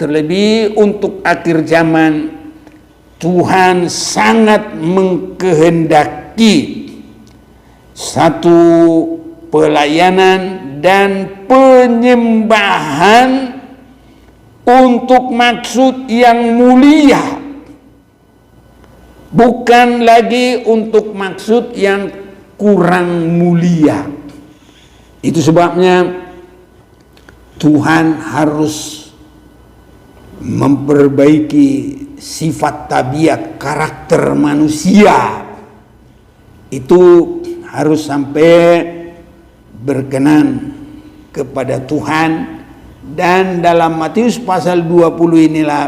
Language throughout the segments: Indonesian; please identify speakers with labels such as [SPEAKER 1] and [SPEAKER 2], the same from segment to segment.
[SPEAKER 1] Terlebih untuk akhir zaman, Tuhan sangat mengkehendaki satu pelayanan dan penyembahan untuk maksud yang mulia, bukan lagi untuk maksud yang kurang mulia. Itu sebabnya Tuhan harus memperbaiki sifat tabiat karakter manusia. Itu harus sampai berkenan kepada Tuhan. Dan dalam Matius pasal 20 inilah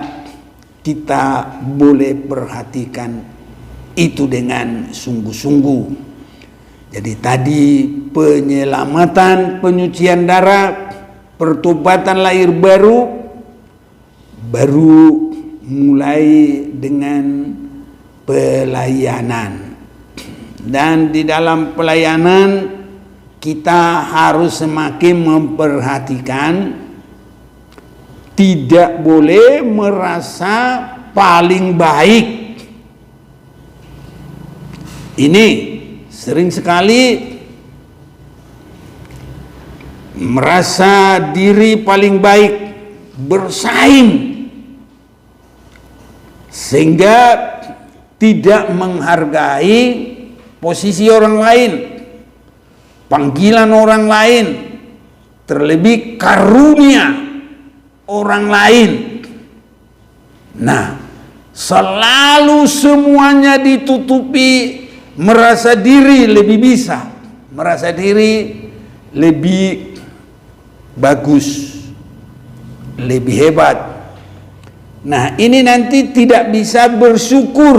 [SPEAKER 1] kita boleh perhatikan itu dengan sungguh-sungguh. Jadi tadi penyelamatan, penyucian darah, pertobatan lahir baru mulai dengan pelayanan. Dan di dalam pelayanan kita harus semakin memperhatikan, tidak boleh merasa paling baik. Ini sering sekali merasa diri paling baik, bersaing, sehingga tidak menghargai posisi orang lain, panggilan orang lain, terlebih karunia orang lain. Nah, selalu semuanya ditutupi, merasa diri lebih bisa, merasa diri lebih bagus, lebih hebat. Nah, ini nanti tidak bisa bersyukur,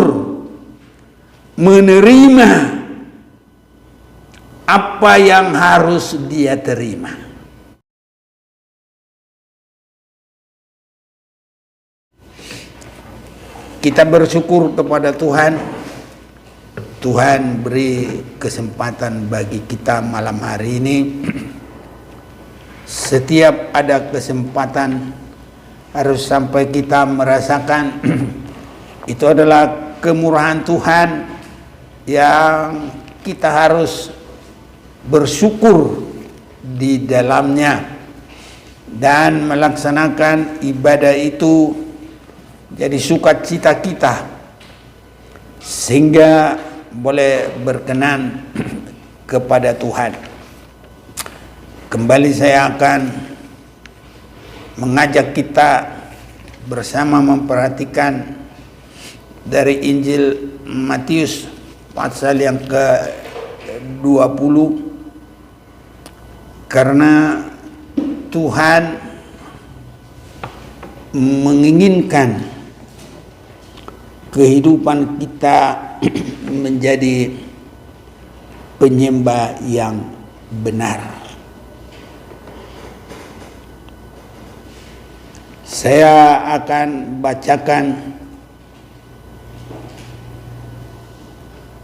[SPEAKER 1] menerima apa yang harus dia terima. Kita bersyukur kepada Tuhan. Tuhan beri kesempatan bagi kita malam hari ini. Setiap ada kesempatan harus sampai kita merasakan itu adalah kemurahan Tuhan yang kita harus bersyukur di dalamnya dan melaksanakan ibadah itu jadi sukacita kita sehingga boleh berkenan kepada Tuhan. Kembali saya akan mengajak kita bersama memperhatikan dari Injil Matius pasal yang ke-20, karena Tuhan menginginkan kehidupan kita menjadi penyembah yang benar. Saya akan bacakan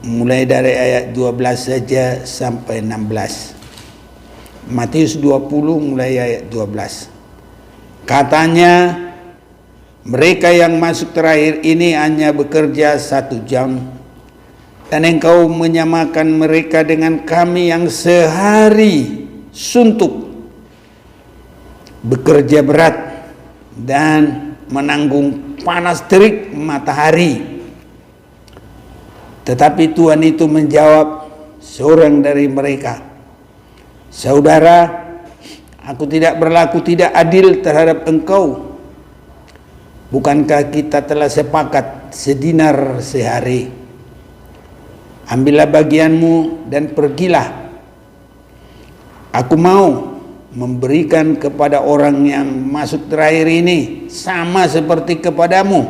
[SPEAKER 1] mulai dari ayat 12 saja sampai 16. Matius 20 mulai ayat 12. Katanya, mereka yang masuk terakhir ini hanya bekerja 1 jam, dan engkau menyamakan mereka dengan kami yang sehari suntuk, bekerja berat, dan menanggung panas terik matahari. Tetapi Tuhan itu menjawab seorang dari mereka, "Saudara, aku tidak berlaku tidak adil terhadap engkau. Bukankah kita telah sepakat sedinar sehari? Ambillah bagianmu dan pergilah. Aku mau memberikan kepada orang yang masuk terakhir ini sama seperti kepadamu.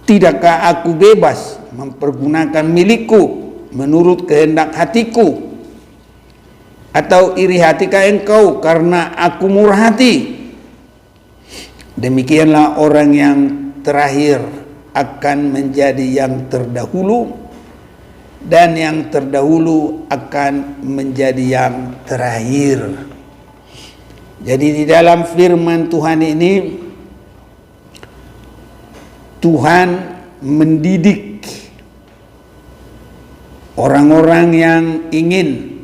[SPEAKER 1] Tidakkah aku bebas mempergunakan milikku menurut kehendak hatiku? Atau iri hatikah engkau karena aku murah hati?" Demikianlah orang yang terakhir akan menjadi yang terdahulu, dan yang terdahulu akan menjadi yang terakhir. Jadi di dalam firman Tuhan ini Tuhan mendidik orang-orang yang ingin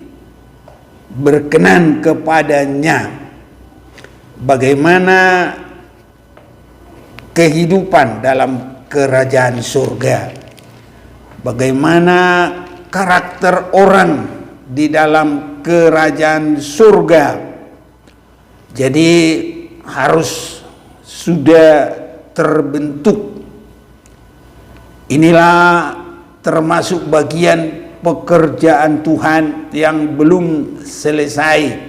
[SPEAKER 1] berkenan kepadanya, bagaimana kehidupan dalam kerajaan surga, bagaimana karakter orang di dalam kerajaan surga. Jadi harus sudah terbentuk. Inilah termasuk bagian pekerjaan Tuhan yang belum selesai.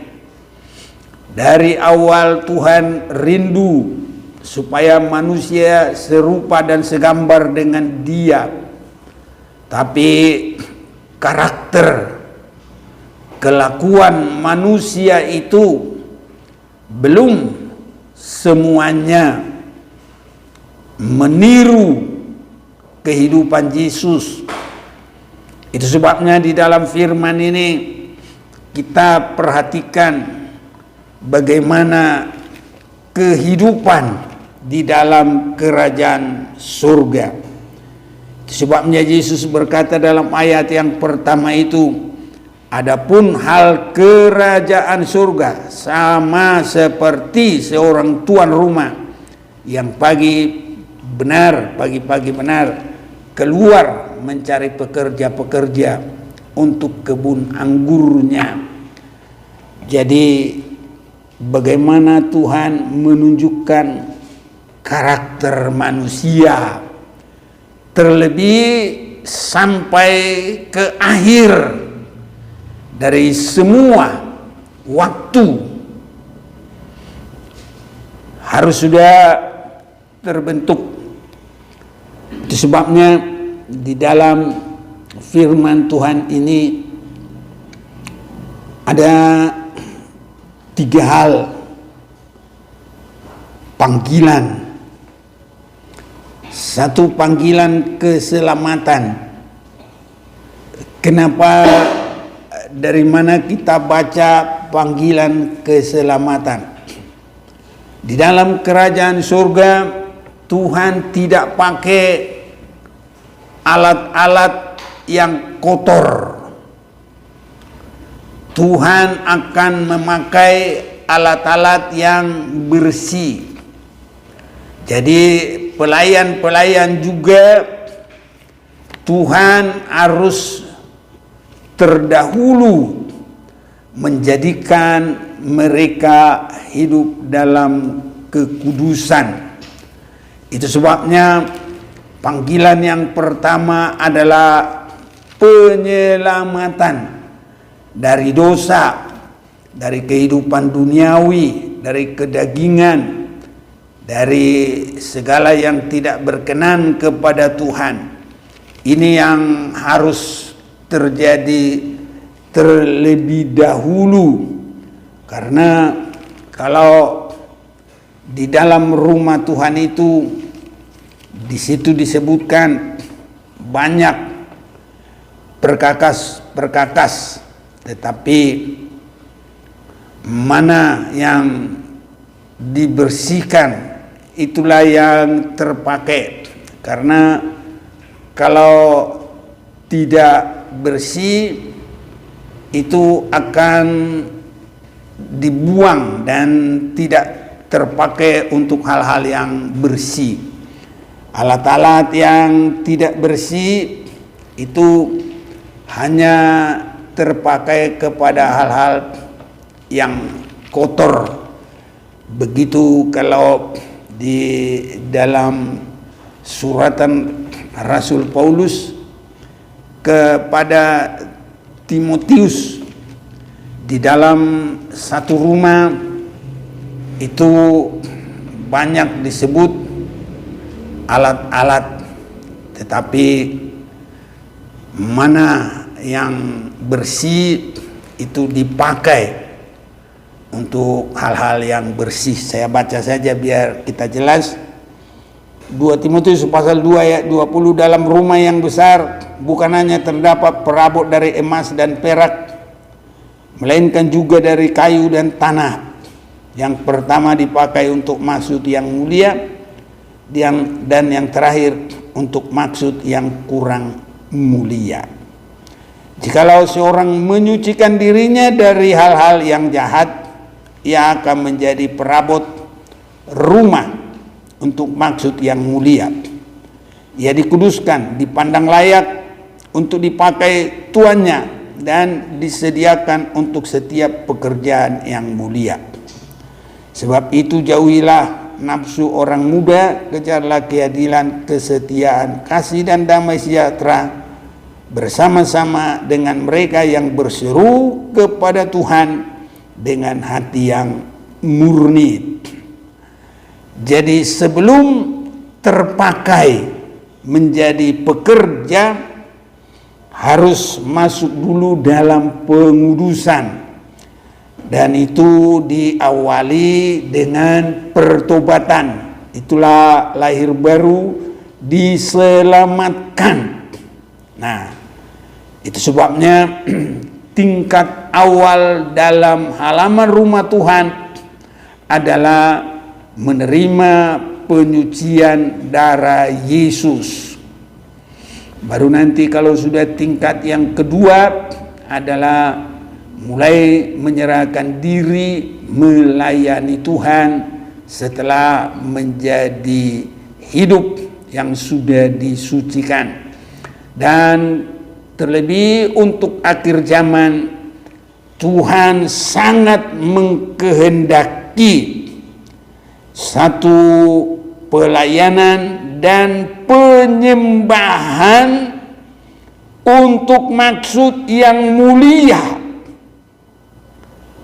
[SPEAKER 1] Dari awal Tuhan rindu supaya manusia serupa dan segambar dengan Dia. Tapi karakter, kelakuan manusia itu belum semuanya meniru kehidupan Yesus. Itu sebabnya di dalam firman ini kita perhatikan bagaimana kehidupan di dalam kerajaan surga. Sebabnya Yesus berkata dalam ayat yang pertama itu, adapun hal kerajaan surga sama seperti seorang tuan rumah yang pagi-pagi benar keluar mencari pekerja-pekerja untuk kebun anggurnya. Jadi bagaimana Tuhan menunjukkan karakter manusia, terlebih sampai ke akhir dari semua waktu harus sudah terbentuk. Itu sebabnya di dalam firman Tuhan ini ada 3 hal panggilan. Satu, panggilan keselamatan. Kenapa, dari mana kita baca panggilan keselamatan? Di dalam kerajaan surga Tuhan tidak pakai alat-alat yang kotor. Tuhan akan memakai alat-alat yang bersih. Jadi pelayan-pelayan juga Tuhan harus terdahulu menjadikan mereka hidup dalam kekudusan. Itu sebabnya panggilan yang pertama adalah penyelamatan dari dosa, dari kehidupan duniawi, dari kedagingan, dari segala yang tidak berkenan kepada Tuhan. Ini yang harus terjadi terlebih dahulu, karena kalau di dalam rumah Tuhan itu, di situ disebutkan banyak perkakas, tetapi mana yang dibersihkan itulah yang terpakai. Karena kalau tidak bersih itu akan dibuang dan tidak terpakai untuk hal-hal yang bersih. Alat-alat yang tidak bersih itu hanya terpakai kepada hal-hal yang kotor. Begitu kalau di dalam suratan Rasul Paulus kepada Timotius, di dalam satu rumah itu banyak disebut alat-alat, tetapi mana yang bersih itu dipakai untuk hal-hal yang bersih. Saya baca saja biar kita jelas. 2 Timotius pasal 2 ayat 20, dalam rumah yang besar bukan hanya terdapat perabot dari emas dan perak, melainkan juga dari kayu dan tanah. Yang pertama dipakai untuk maksud yang mulia, dan yang terakhir untuk maksud yang kurang mulia. Jikalau seorang menyucikan dirinya dari hal-hal yang jahat, ia akan menjadi perabot rumah untuk maksud yang mulia. Ia dikuduskan, dipandang layak untuk dipakai tuannya, dan disediakan untuk setiap pekerjaan yang mulia. Sebab itu jauhilah nafsu orang muda, kejarlah keadilan, kesetiaan, kasih dan damai sejahtera bersama-sama dengan mereka yang berseru kepada Tuhan dengan hati yang murni. Jadi sebelum terpakai menjadi pekerja, harus masuk dulu dalam pengudusan, dan itu diawali dengan pertobatan. Itulah lahir baru, diselamatkan. Nah, itu sebabnya tingkat awal dalam halaman rumah Tuhan adalah menerima penyucian darah Yesus. Baru nanti kalau sudah tingkat yang kedua adalah mulai menyerahkan diri melayani Tuhan setelah menjadi hidup yang sudah disucikan. Dan terlebih untuk akhir zaman, Tuhan sangat mengkehendaki satu pelayanan dan penyembahan untuk maksud yang mulia,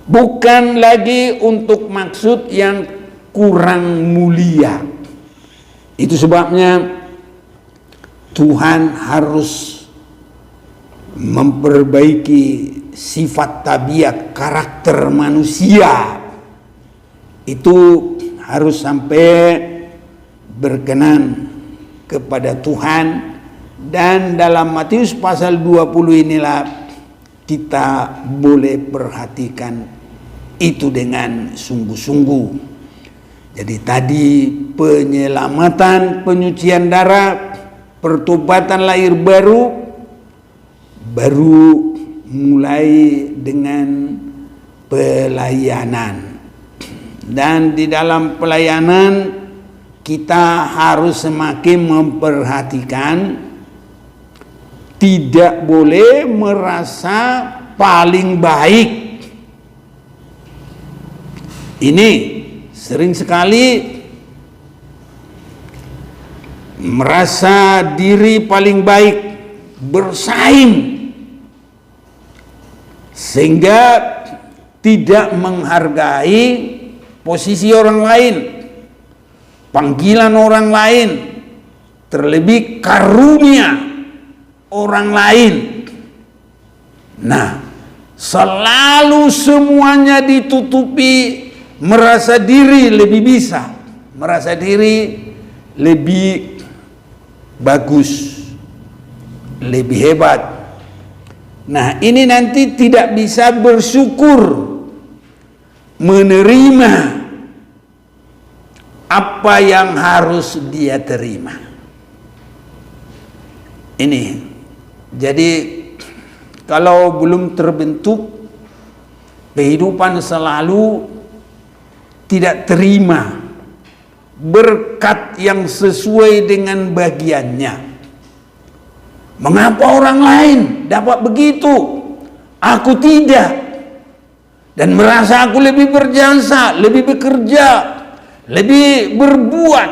[SPEAKER 1] bukan lagi untuk maksud yang kurang mulia. Itu sebabnya Tuhan harus memperbaiki sifat tabiat karakter manusia. Itu harus sampai berkenan kepada Tuhan. Dan dalam Matius pasal 20 inilah kita boleh perhatikan itu dengan sungguh-sungguh. Jadi tadi penyelamatan, penyucian darah, pertobatan lahir baru mulai dengan pelayanan. Dan di dalam pelayanan kita harus semakin memperhatikan, tidak boleh merasa paling baik. Ini sering sekali merasa diri paling baik, bersaing, sehingga tidak menghargai posisi orang lain, panggilan orang lain, terlebih karunia orang lain. Nah, selalu semuanya ditutupi, merasa diri lebih bisa, merasa diri lebih bagus, lebih hebat. Nah, ini nanti tidak bisa bersyukur, menerima apa yang harus dia terima. Ini jadi kalau belum terbentuk kehidupan, selalu tidak terima berkat yang sesuai dengan bagiannya. Mengapa orang lain dapat begitu, aku tidak? Dan merasa aku lebih berjasa, lebih bekerja, lebih berbuat.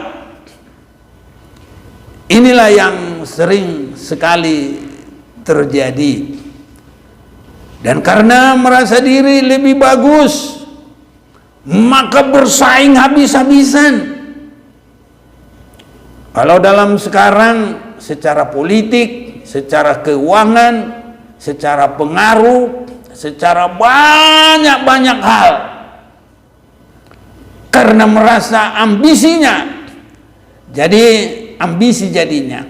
[SPEAKER 1] Inilah yang sering sekali terjadi. Dan karena merasa diri lebih bagus, maka bersaing habis-habisan. Kalau dalam sekarang secara politik, secara keuangan, secara pengaruh, secara banyak hal, karena merasa ambisinya, jadi ambisi jadinya.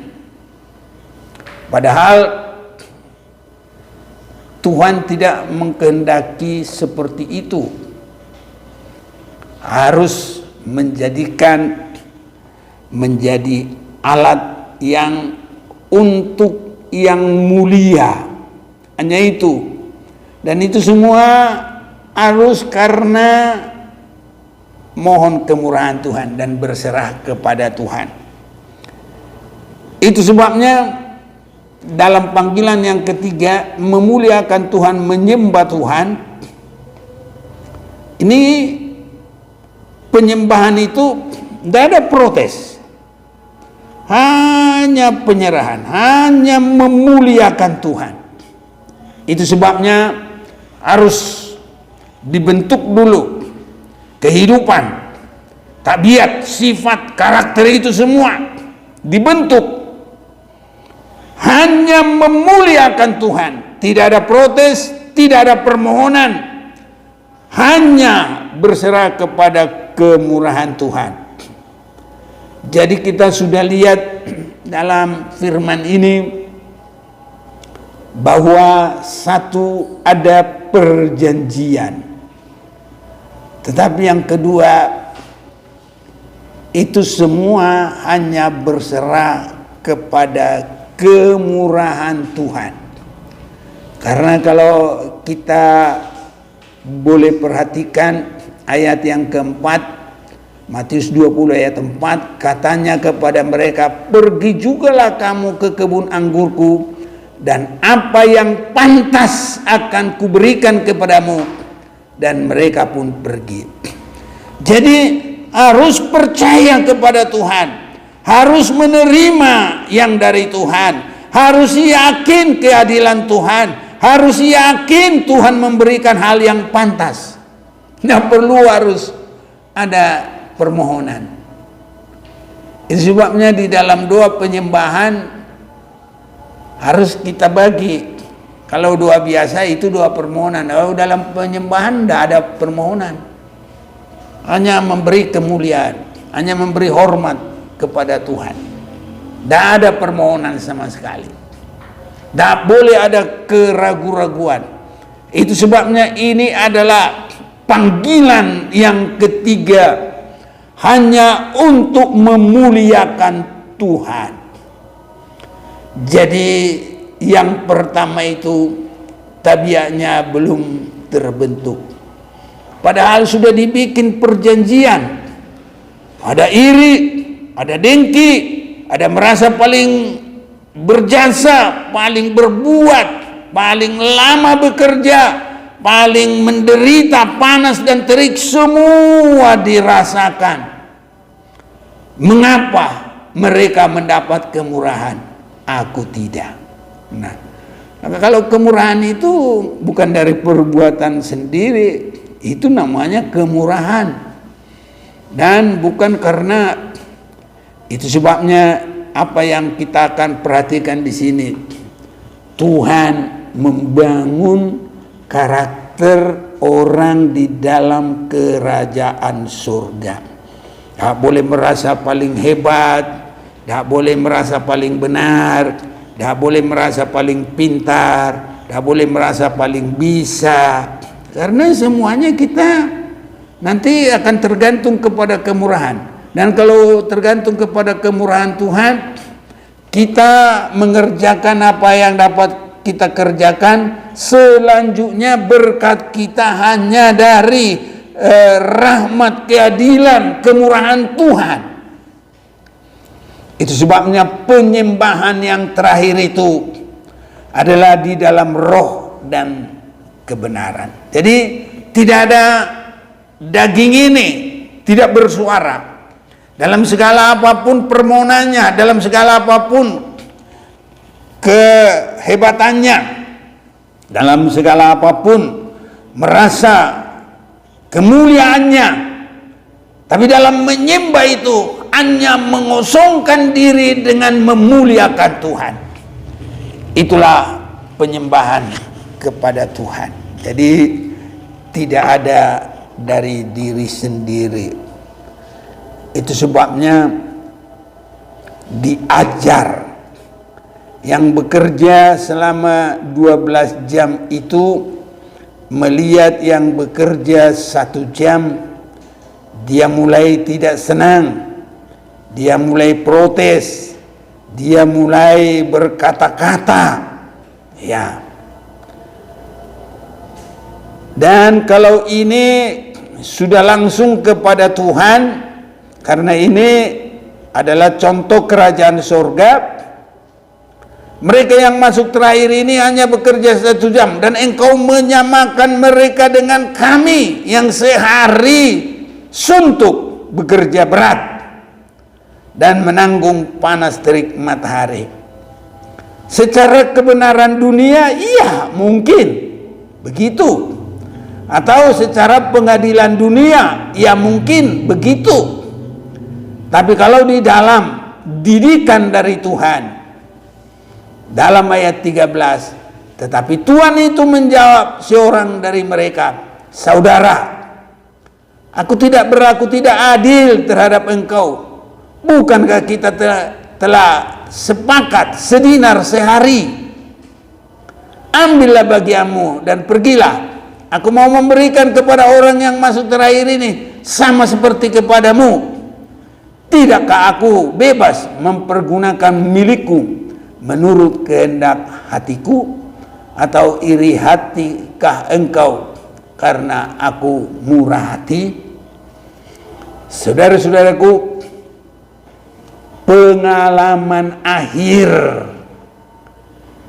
[SPEAKER 1] Padahal Tuhan tidak mengkehendaki seperti itu. Harus menjadikan menjadi alat yang untuk yang mulia. Hanya itu. Dan itu semua harus karena mohon kemurahan Tuhan dan berserah kepada Tuhan. Itu sebabnya dalam panggilan yang ketiga, memuliakan Tuhan, menyembah Tuhan, ini penyembahan itu tidak ada protes, hanya penyerahan, hanya memuliakan Tuhan. Itu sebabnya harus dibentuk dulu kehidupan, tabiat, sifat, karakter itu semua dibentuk hanya memuliakan Tuhan. Tidak ada protes, tidak ada permohonan, hanya berserah kepada kemurahan Tuhan. Jadi kita sudah lihat dalam firman ini bahwa satu, ada perjanjian, tetapi yang kedua itu semua hanya berserah kepada kemurahan Tuhan. Karena kalau kita boleh perhatikan ayat yang keempat, Matius 20 ayat 4, katanya kepada mereka, pergi jugalah kamu ke kebun anggurku, dan apa yang pantas akan kuberikan kepadamu. Dan mereka pun pergi. Jadi harus percaya kepada Tuhan, harus menerima yang dari Tuhan, harus yakin keadilan Tuhan, harus yakin Tuhan memberikan hal yang pantas. Tidak perlu harus ada permohonan. Itu sebabnya di dalam doa penyembahan harus kita bagi. Kalau doa biasa itu doa permohonan. Kalau dalam penyembahan tidak ada permohonan, hanya memberi kemuliaan, hanya memberi hormat kepada Tuhan. Tidak ada permohonan sama sekali. Tidak boleh ada keraguan-raguan. Itu sebabnya ini adalah panggilan yang ketiga, hanya untuk memuliakan Tuhan. Jadi yang pertama itu tabiatnya belum terbentuk, padahal sudah dibikin perjanjian. Ada iri, ada dengki, ada merasa paling berjasa, paling berbuat, paling lama bekerja, paling menderita, panas dan terik, semua dirasakan. Mengapa mereka mendapat kemurahan? Aku tidak. Nah, maka kalau kemurahan itu bukan dari perbuatan sendiri, itu namanya kemurahan. Dan bukan karena itu sebabnya apa yang kita akan perhatikan di sini, Tuhan membangun karakter orang di dalam kerajaan surga. Tak boleh merasa paling hebat, tak boleh merasa paling benar, tak boleh merasa paling pintar, tak boleh merasa paling bisa. Karena semuanya kita nanti akan tergantung kepada kemurahan. Dan kalau tergantung kepada kemurahan Tuhan, kita mengerjakan apa yang dapat kita kerjakan. Selanjutnya berkat kita hanya dari rahmat, keadilan, kemurahan Tuhan. Itu sebabnya penyembahan yang terakhir itu adalah di dalam roh dan kebenaran. Jadi tidak ada daging ini tidak bersuara. Dalam segala apapun permohonannya, dalam segala apapun kehebatannya, dalam segala apapun merasa kemuliaannya, tapi dalam menyembah itu hanya mengosongkan diri dengan memuliakan Tuhan. Itulah penyembahan kepada Tuhan. Jadi tidak ada dari diri sendiri. Itu sebabnya diajar. Yang bekerja selama 12 jam itu melihat yang bekerja 1 jam, dia mulai tidak senang. dia mulai protes, dia mulai berkata-kata, ya. Dan kalau ini sudah langsung kepada Tuhan, karena ini adalah contoh kerajaan surga. Mereka yang masuk terakhir ini hanya bekerja 1 jam, dan engkau menyamakan mereka dengan kami yang sehari suntuk bekerja berat dan menanggung panas terik matahari. Secara kebenaran dunia, iya mungkin begitu. Atau secara pengadilan dunia, ya mungkin begitu. Tapi kalau di dalam didikan dari Tuhan, dalam ayat 13, tetapi Tuhan itu menjawab seorang dari mereka, saudara, aku tidak berlaku tidak adil terhadap engkau. Bukankah kita telah sepakat sedinar sehari? Ambillah bagianmu dan pergilah. Aku mau memberikan kepada orang yang masuk terakhir ini sama seperti kepadamu. Tidakkah aku bebas mempergunakan milikku menurut kehendak hatiku, atau iri hatikah engkau karena aku murah hati? Saudara-saudaraku, pengalaman akhir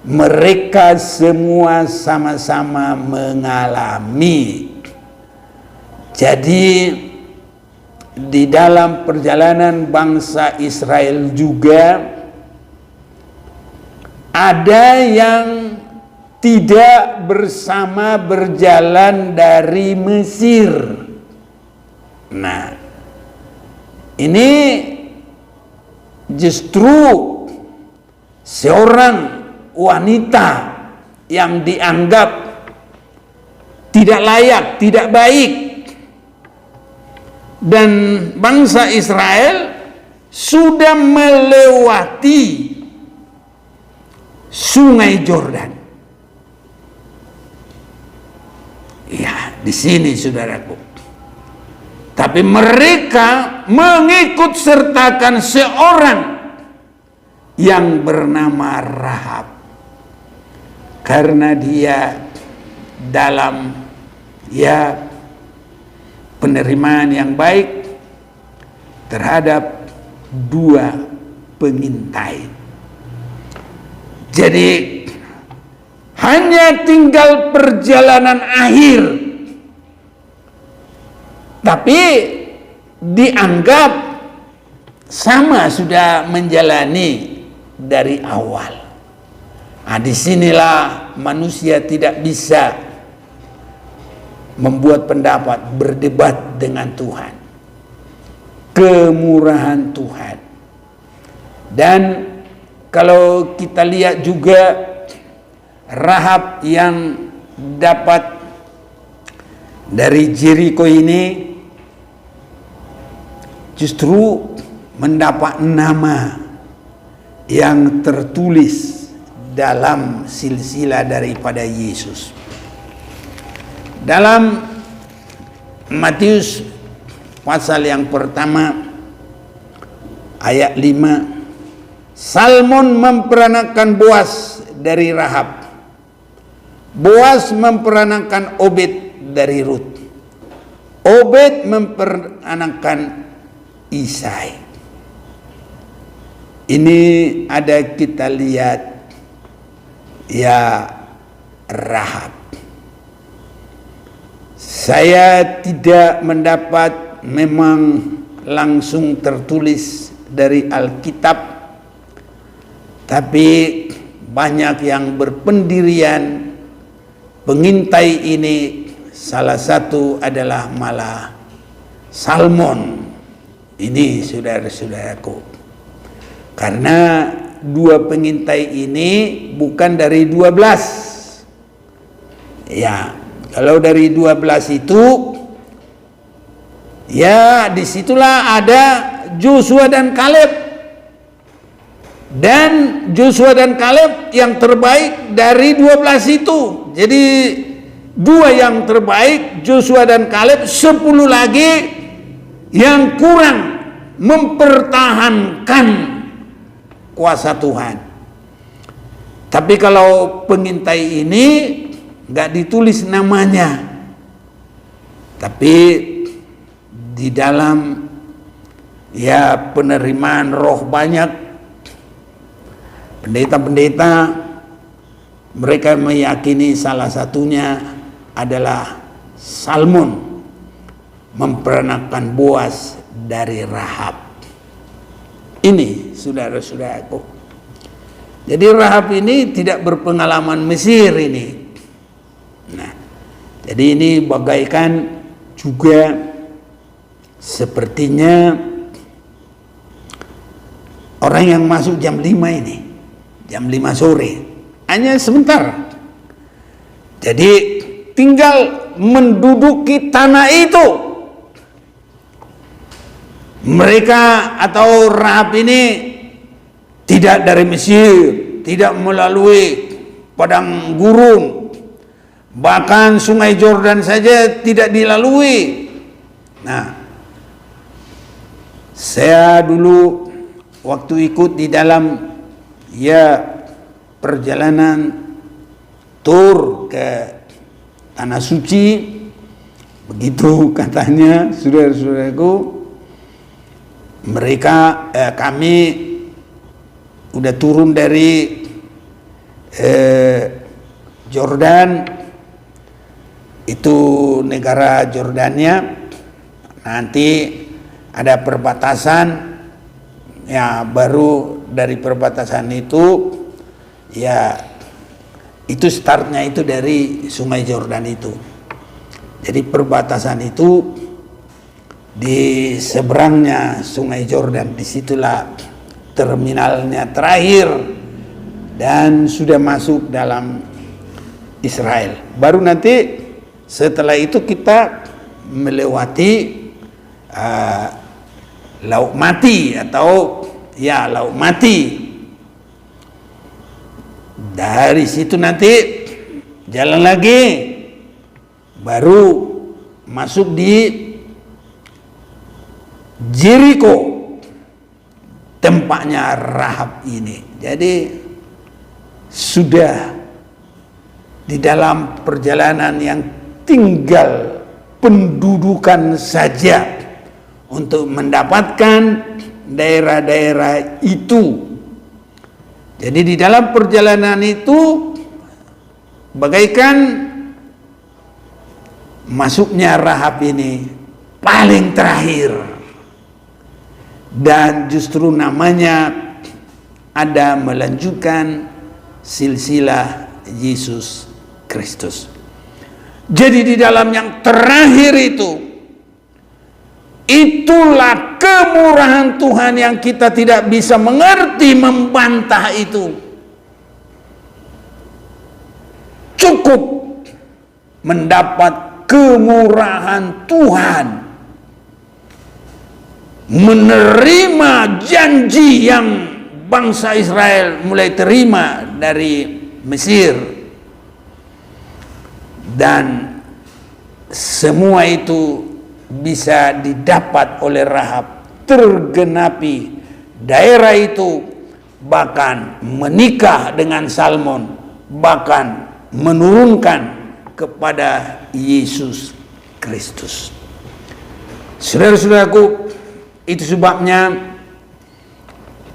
[SPEAKER 1] mereka semua sama-sama mengalami. Jadi di dalam perjalanan bangsa Israel juga ada yang tidak bersama berjalan dari Mesir. Nah, ini justru seorang wanita yang dianggap tidak layak, tidak baik. Dan bangsa Israel sudah melewati Sungai Yordan. Ya, di sini saudaraku. Tapi mereka mengikut sertakan seorang yang bernama Rahab, karena dia dalam penerimaan yang baik terhadap 2 pengintai. Jadi hanya tinggal perjalanan akhir, tapi dianggap sama sudah menjalani dari awal. Nah, disinilah manusia tidak bisa membuat pendapat, berdebat dengan Tuhan. Kemurahan Tuhan. Dan kalau kita lihat juga Rahab yang dapat dari Jericho ini justru mendapat nama yang tertulis dalam silsilah daripada Yesus. Dalam Matius pasal yang pertama ayat 5, Salmon memperanakan Boas dari Rahab. Boas memperanakan Obed dari Rut. Obed memperanakan Isai. Ini ada kita lihat ya Rahab. Saya tidak mendapat memang langsung tertulis dari Alkitab, tapi banyak yang berpendirian pengintai ini, salah satu adalah malah Salmon. Ini saudara-saudaraku, karena 2 pengintai ini bukan dari 12. Ya, kalau dari 12 itu, ya disitulah ada Joshua dan Kaleb. Dan Joshua dan Kaleb yang terbaik dari 12 itu. Jadi 2 yang terbaik, Joshua dan Kaleb, 10 lagi yang kurang mempertahankan kuasa Tuhan. Tapi kalau pengintai ini nggak ditulis namanya, tapi di dalam penerimaan roh banyak pendeta-pendeta mereka meyakini salah satunya adalah Salmon memperanakan Boas dari Rahab. Ini saudara-saudaraku. Jadi Rahab ini tidak berpengalaman Mesir ini. Nah, jadi ini bagaikan juga sepertinya orang yang masuk jam 5 ini, jam 5 sore, hanya sebentar. Jadi tinggal menduduki tanah itu. Mereka atau Rahab ini tidak dari Mesir, tidak melalui padang gurun, bahkan sungai Yordan saja tidak dilalui. Nah, saya dulu waktu ikut di dalam perjalanan tur ke Tanah Suci, begitu katanya saudara-saudaraku, kami udah turun dari Jordan, itu negara Jordania, nanti ada perbatasan, baru dari perbatasan itu itu startnya itu dari Sungai Jordan itu. Jadi perbatasan itu di seberangnya Sungai Jordan, disitulah terminalnya terakhir dan sudah masuk dalam Israel. Baru nanti setelah itu kita melewati Laut Mati atau Laut Mati. Dari situ nanti jalan lagi, baru masuk di Jericho, tempatnya Rahab ini. Jadi sudah di dalam perjalanan yang tinggal pendudukan saja untuk mendapatkan daerah-daerah itu. Jadi di dalam perjalanan itu bagaikan masuknya Rahab ini paling terakhir, dan justru namanya ada melanjutkan silsilah Yesus Kristus. Jadi di dalam yang terakhir itu, itulah kemurahan Tuhan yang kita tidak bisa mengerti, membantah itu. Cukup mendapat kemurahan Tuhan, menerima janji yang bangsa Israel mulai terima dari Mesir, dan semua itu bisa didapat oleh Rahab, tergenapi daerah itu, bahkan menikah dengan Salmon, bahkan menurunkan kepada Yesus Kristus. Saudara-saudaraku, itu sebabnya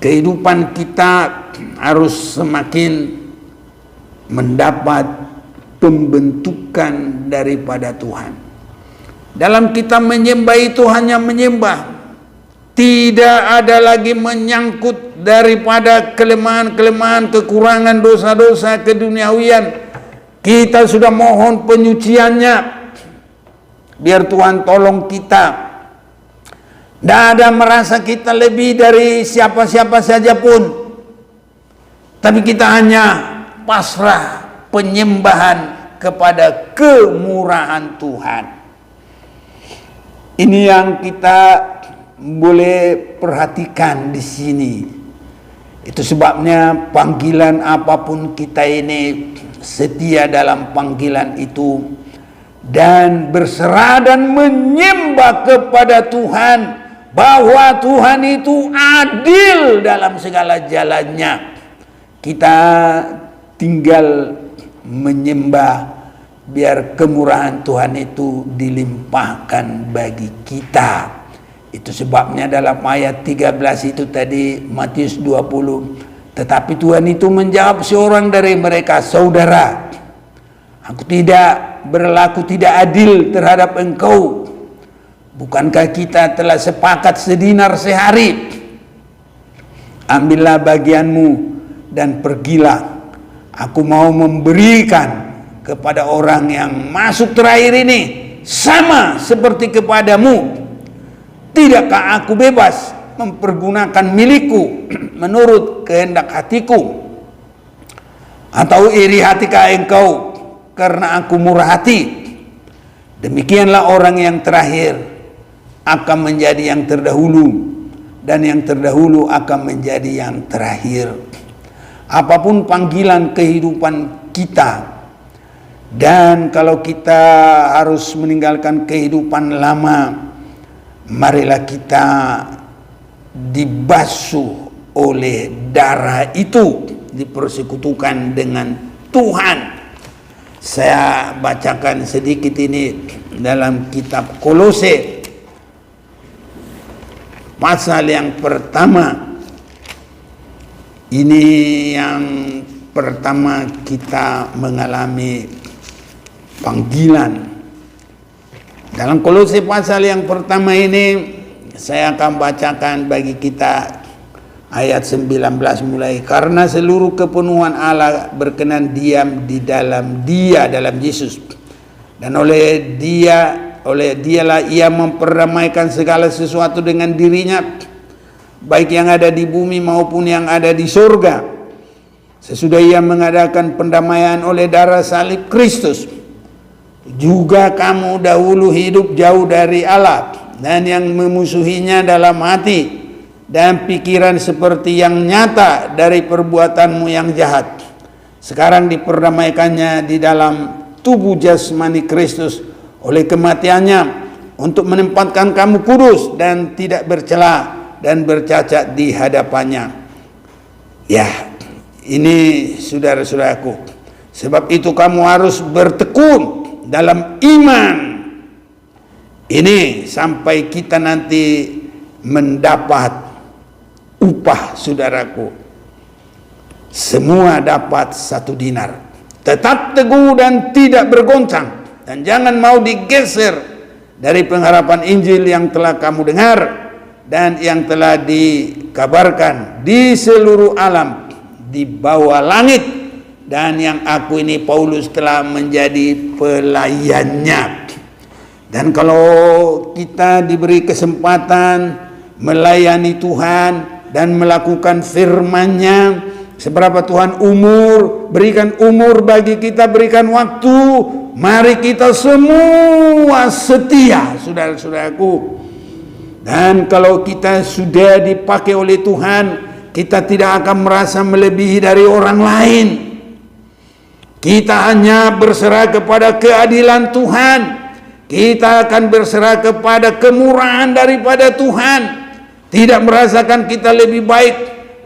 [SPEAKER 1] kehidupan kita harus semakin mendapat pembentukan daripada Tuhan. Dalam kita menyembah itu hanya menyembah, tidak ada lagi menyangkut daripada kelemahan-kelemahan, kekurangan, dosa-dosa keduniawian. Kita sudah mohon penyuciannya, biar Tuhan tolong kita. Tidak ada merasa kita lebih dari siapa-siapa saja pun, tapi kita hanya pasrah penyembahan kepada kemurahan Tuhan. Ini yang kita boleh perhatikan di sini. Itu sebabnya panggilan apapun kita ini setia dalam panggilan itu dan berserah dan menyembah kepada Tuhan, bahwa Tuhan itu adil dalam segala jalannya. Kita tinggal menyembah biar kemurahan Tuhan itu dilimpahkan bagi kita. Itu sebabnya dalam ayat 13 itu tadi, Matius 20, tetapi Tuhan itu menjawab seorang dari mereka, saudara, aku tidak berlaku tidak adil terhadap engkau. Bukankah kita telah sepakat sedinar sehari? Ambillah bagianmu dan pergilah. Aku mau memberikan kepada orang yang masuk terakhir ini sama seperti kepadamu. Tidakkah aku bebas mempergunakan milikku menurut kehendak hatiku? Atau iri hatikah engkau karena aku murah hati? Demikianlah orang yang terakhir akan menjadi yang terdahulu, dan yang terdahulu akan menjadi yang terakhir. Apapun panggilan kehidupan kita, dan kalau kita harus meninggalkan kehidupan lama, marilah kita dibasuh oleh darah itu, dipersekutukan dengan Tuhan. Saya bacakan sedikit ini dalam kitab Kolose pasal yang pertama. Ini yang pertama kita mengalami panggilan. Dalam Kolose pasal yang pertama ini saya akan bacakan bagi kita ayat 19 mulai. Karena seluruh kepenuhan Allah berkenan diam di dalam Dia, dalam Yesus, dan oleh dialah ia memperdamaikan segala sesuatu dengan dirinya, baik yang ada di bumi maupun yang ada di surga. Sesudah ia mengadakan pendamaian oleh darah salib Kristus, juga kamu dahulu hidup jauh dari Allah dan yang memusuhinya dalam hati dan pikiran seperti yang nyata dari perbuatanmu yang jahat. Sekarang diperdamaikannya di dalam tubuh jasmani Kristus oleh kematiannya, untuk menempatkan kamu kudus dan tidak bercela dan bercacat di hadapannya. Ya, ini saudara-saudaraku, sebab itu kamu harus bertekun dalam iman ini sampai kita nanti mendapat upah, saudaraku. Semua dapat 1 dinar. Tetap teguh dan tidak bergoncang, dan jangan mau digeser dari pengharapan Injil yang telah kamu dengar dan yang telah dikabarkan di seluruh alam di bawah langit, dan yang aku ini Paulus telah menjadi pelayannya. Dan kalau kita diberi kesempatan melayani Tuhan dan melakukan firman-Nya, seberapa Tuhan berikan umur bagi kita, berikan waktu, mari kita semua setia, saudara-saudaraku. Dan kalau kita sudah dipakai oleh Tuhan, kita tidak akan merasa melebihi dari orang lain. Kita hanya berserah kepada keadilan Tuhan. Kita akan berserah kepada kemurahan daripada Tuhan. Tidak merasakan kita lebih baik,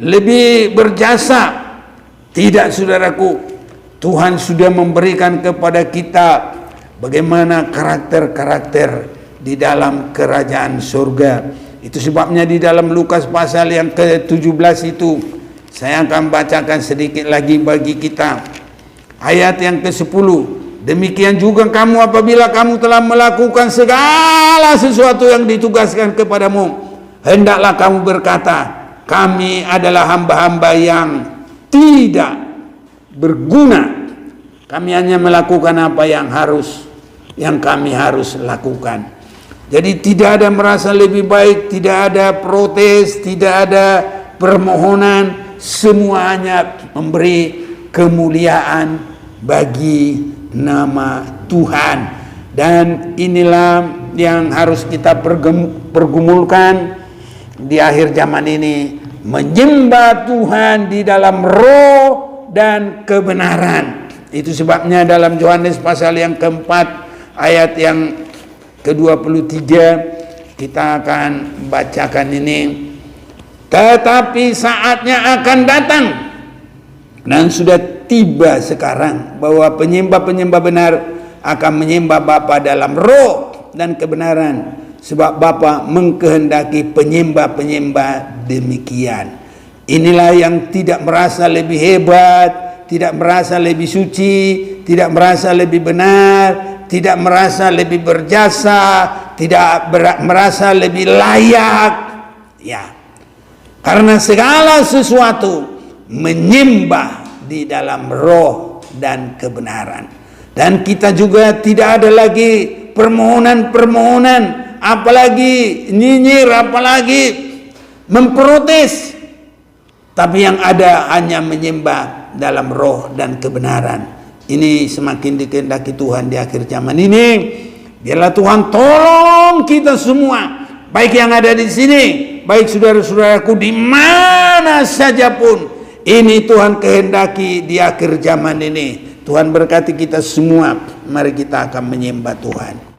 [SPEAKER 1] lebih berjasa. Tidak, saudaraku. Tuhan sudah memberikan kepada kita bagaimana karakter-karakter di dalam kerajaan surga. Itu sebabnya di dalam Lukas pasal yang ke-17 itu, saya akan bacakan sedikit lagi bagi kita. Ayat yang ke-10. Demikian juga kamu apabila kamu telah melakukan segala sesuatu yang ditugaskan kepadamu, hendaklah kamu berkata, kami adalah hamba-hamba yang tidak berguna. Kami hanya melakukan apa yang kami harus lakukan. Jadi tidak ada merasa lebih baik, tidak ada protes, tidak ada permohonan, semuanya memberi kemuliaan bagi nama Tuhan. Dan inilah yang harus kita pergumulkan di akhir zaman ini, menyembah Tuhan di dalam roh dan kebenaran. Itu sebabnya dalam Yohanes pasal yang keempat ayat yang ke-23, kita akan bacakan ini. Tetapi saatnya akan datang dan sudah tiba sekarang bahwa penyembah-penyembah benar akan menyembah Bapa dalam roh dan kebenaran, sebab Bapa mengkehendaki penyembah-penyembah demikian. Inilah yang tidak merasa lebih hebat, tidak merasa lebih suci, tidak merasa lebih benar, tidak merasa lebih berjasa, tidak merasa lebih layak, ya. Karena segala sesuatu menyembah di dalam roh dan kebenaran. Dan kita juga tidak ada lagi permohonan-permohonan, apalagi nyinyir, apalagi memprotes. Tapi yang ada hanya menyembah dalam roh dan kebenaran. Ini semakin dikehendaki Tuhan di akhir zaman ini. Biarlah Tuhan tolong kita semua, baik yang ada di sini, baik saudara-saudaraku di mana saja pun. Ini Tuhan kehendaki di akhir zaman ini. Tuhan berkati kita semua. Mari kita akan menyembah Tuhan.